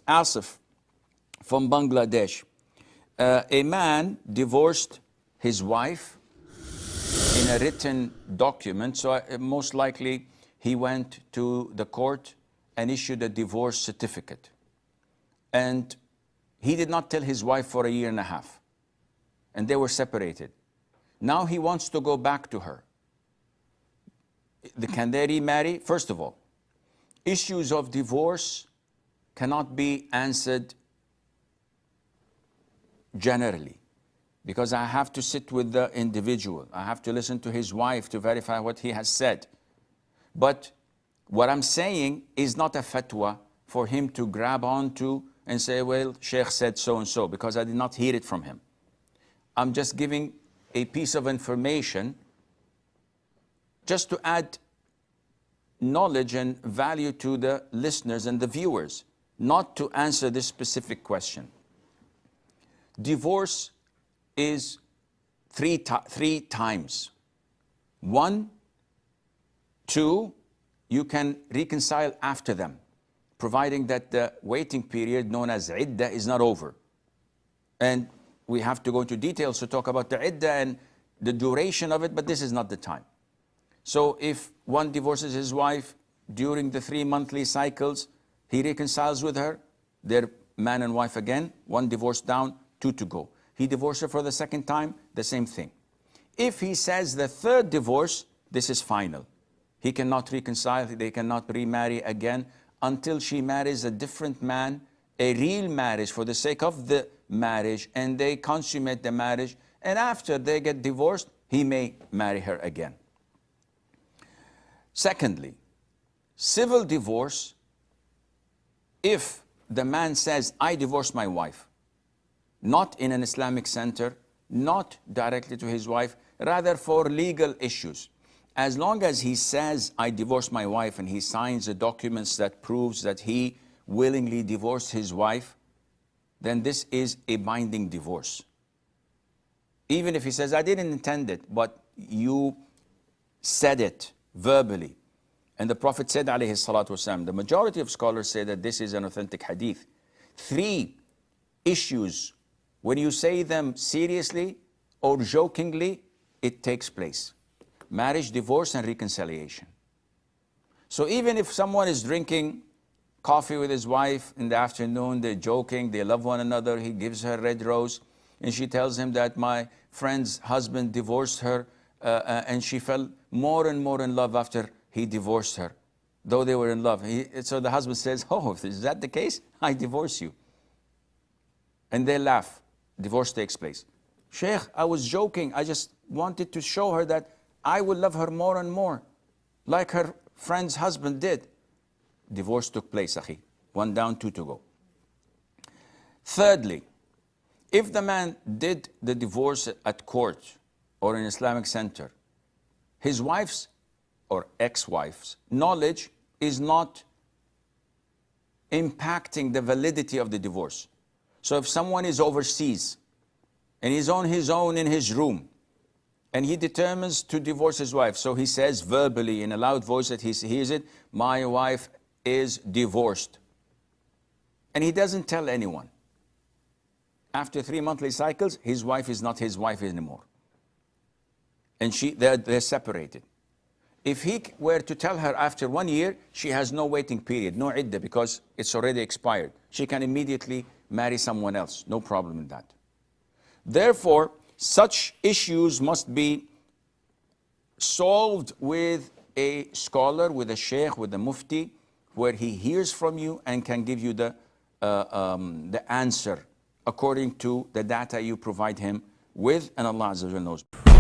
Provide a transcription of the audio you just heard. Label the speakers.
Speaker 1: Asif from Bangladesh. A man divorced his wife in a written document, so most likely he went to the court and issued a divorce certificate. And he did not tell his wife for 1.5 years, and they were separated. Now he wants to go back to her. Can they remarry? First of all, issues of divorce cannot be answered generally, because I have to sit with the individual. I have to listen to his wife to verify what he has said. But what I'm saying is not a fatwa for him to grab onto and say, well, Sheikh said so and so, because I did not hear it from him. I'm just giving a piece of information just to add knowledge and value to the listeners and the viewers, not to answer this specific question. Divorce is three times. 1, 2, you can reconcile after them, providing that the waiting period known as iddah is not over. And we have to go into details to talk about the iddah and the duration of it, but this is not the time. So if one divorces his wife during the 3 monthly cycles, he reconciles with her, they're man and wife again, 1 divorce down, 2 to go. He divorced her for the 2nd time, the same thing. If he says the 3rd divorce, this is final. He cannot reconcile, they cannot remarry again until she marries a different man, a real marriage for the sake of the marriage, and they consummate the marriage, and after they get divorced, he may marry her again. Secondly, civil divorce, if the man says, I divorced my wife, not in an Islamic center, not directly to his wife, rather for legal issues. As long as he says, I divorced my wife, and he signs the documents that proves that he willingly divorced his wife, then this is a binding divorce. Even if he says, I didn't intend it, but you said it verbally. And the Prophet said, alayhi salatu wasalam, the majority of scholars say that this is an authentic hadith. 3 issues, when you say them seriously or jokingly, it takes place. Marriage, divorce, and reconciliation. So even if someone is drinking coffee with his wife in the afternoon, they're joking, they love one another, he gives her a red rose, and she tells him that my friend's husband divorced her, and she fell more and more in love after he divorced her, though they were in love. So the husband says, oh, is that the case? I divorce you. And they laugh. Divorce takes place. Sheikh, I was joking. I just wanted to show her that I will love her more and more, like her friend's husband did. Divorce took place, akhi. 1 down, 2 to go. Thirdly, if the man did the divorce at court or in Islamic center, his wife's or ex-wife's knowledge is not impacting the validity of the divorce. So if someone is overseas and he's on his own in his room and he determines to divorce his wife, so he says verbally in a loud voice that he hears it, my wife is divorced. And he doesn't tell anyone. After 3 monthly cycles, his wife is not his wife anymore. And they're separated. If he were to tell her after 1 year, she has no waiting period, no iddah, because it's already expired. She can immediately marry someone else, no problem in that. Therefore, such issues must be solved with a scholar, with a sheikh, with a mufti, where he hears from you and can give you the answer according to the data you provide him with, and Allah Azza wa Jalla knows.